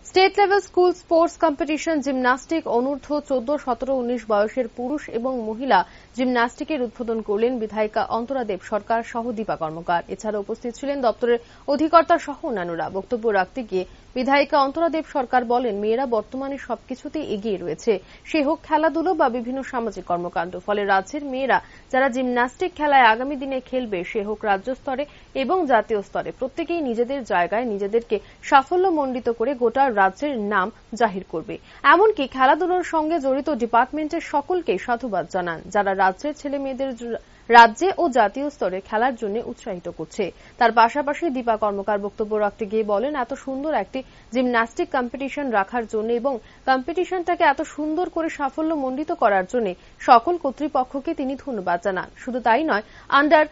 State level school sports competition gymnastic অনূর্ধ্ব 14, 17, 19 বয়সের পুরুষ এবং মহিলা জিমন্যাস্টিকের উদ্বোধন করলেন বিধায়িকা অন্তরা দেব সরকার সহ দীপা কর্মকার। এছাড়া উপস্থিত ছিলেন দপ্তরের অধিকর্তা সহ অন্যান্যরা। বক্তব্য রাখতে গিয়ে বিধায়িকা অন্তরা দেব সরকার বলেন, মেয়েরা বর্তমানে সবকিছুতেই এগিয়ে রয়েছে, সে হোক খেলাধুলো বা বিভিন্ন সামাজিক কর্মকাণ্ড। ফলে রাজ্যের মেয়েরা যারা জিমন্যাস্টিক খেলায় আগামী দিনে খেলবে, সে হোক রাজ্য স্তরে এবং জাতীয় স্তরে, প্রত্যেকেই নিজেদের জায়গায় নিজেদেরকে সাফল্যমণ্ডিত করে গোটা রাজ্যের নাম জাহির করবে। এমনকি খেলাধুলার সঙ্গে জড়িত ডিপার্টমেন্টের সকলকে সাধুবাদ জানান, যারা রাজ্যের ছেলে মেয়েদের রাজ্যে ও জাতীয় স্তরে খেলার জন্য উৎসাহিত করছে। তার পাশাপাশি দীপা কর্মকার বক্তব্য রাখতে গিয়ে বলেন, এত সুন্দর একটি জিমন্যাস্টিক কম্পিটিশন রাখার জন্য এবং কম্পিটিশনটাকে এত সুন্দর করে সাফল্যমণ্ডিত করার জন্য সকল কর্তৃপক্ষকে তিনি ধন্যবাদ জানান। শুধু তাই নয়, আন্ডার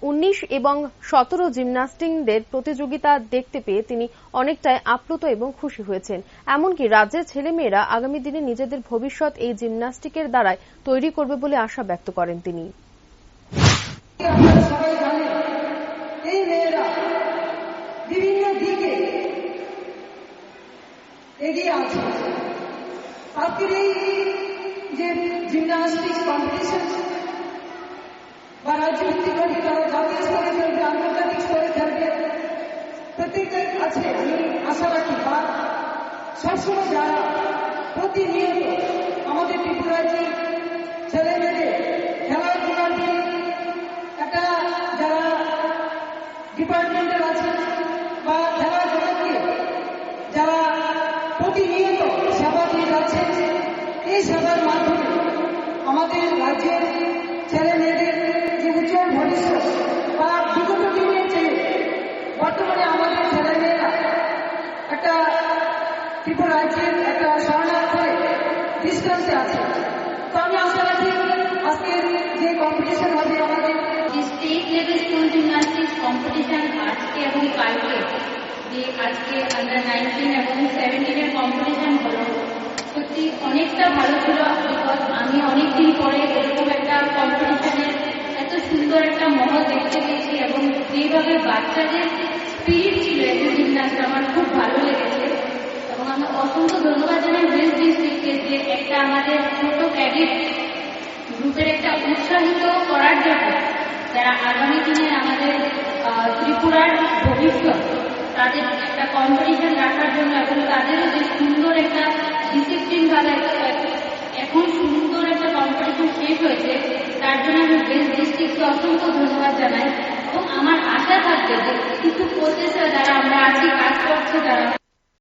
19 এবং 17 জিমন্যাস্টিকদের প্রতিযোগিতা দেখতে পেয়ে তিনি অনেকটাই আপ্লুত এবং খুশি হয়েছেন। এমনকি রাজ্যের ছেলেমেয়েরা আগামী দিনে নিজেদের ভবিষ্যৎ এই জিমন্যাস্টিকের দ্বারাই তৈরি করবে বলে আশা ব্যক্ত করেন তিনি। এই মেয়েরা বিভিন্ন দিকে এগিয়ে আছে। আজকের এই যে জিমন্যাস্টিক্স কম্পিটিশন বা রাজ্যভিত্তিক তারা জাতীয় স্তরে খেলবে, আন্তর্জাতিক স্তরে খেলবে, প্রত্যেকের কাছে আমি আশা রাখি বা সবসময় যারা প্রতিনিয়ত আমাদের ত্রিপুরাজ্যের ছেলে মেয়েদের খেলাধুলার নিয়ে একটা যারা ডিপার্টমেন্টের আছে বা খেলা জগৎকে যারা প্রতিনিয়ত সেবা দিয়ে যাচ্ছে, এই সেবার মাধ্যমে আমাদের রাজ্যের ছেলে মেয়েদের যে উজ্জ্বল ভবিষ্যৎ বা বিগত দিনের চেয়ে বর্তমানে আমাদের ছেলে মেয়েরা একটা ত্রিপুরা রাজ্যের একটা শরণার্থী দৃষ্টান্তে আছে। তো আমি আশা রাখি আজকের যে কম্পিটিশন হবে আমাদের state level school gymnastics competition আজকে এবং কালকে যে আজকে আন্ডার 19 এবং 17 এর কম্পিটিশন হলো, সত্যি অনেকটা ভালো ছিল। বিকজ আমি অনেকদিন পরে এরকম একটা কম্পিটিশনের এত সুন্দর একটা মহল দেখতে পেয়েছি এবং যেভাবে বাচ্চাদের স্পিরিট ছিল এত জিমন্যাস্ট, আমার খুব ভালো লেগেছে। এবং আমি অসংখ্য ধন্যবাদ জানাই ওয়েস্ট ডিস্ট্রিক্টকে যে একটা আমাদের ছোট ক্যাডেট গ্রুপের একটা উৎসাহিত করার জন্য, যারা আগামী দিনে আমাদের ত্রিপুরার ভবিষ্যৎ, তাদের একটা কম্পিটিশন রাখার জন্য এবং তাদেরও যে সুন্দর একটা ডিসিপ্লিন ভাবে এখন সুন্দর একটা কম্পিটিশন শেষ হয়েছে, তার জন্য আমি ওয়েস্ট ডিস্ট্রিক্টকে অসংখ্য ধন্যবাদ জানাই। এবং আমার আশা থাকবে যে কিছু প্রচেষ্টা যারা আমরা আজকে কাজ করছে, যারা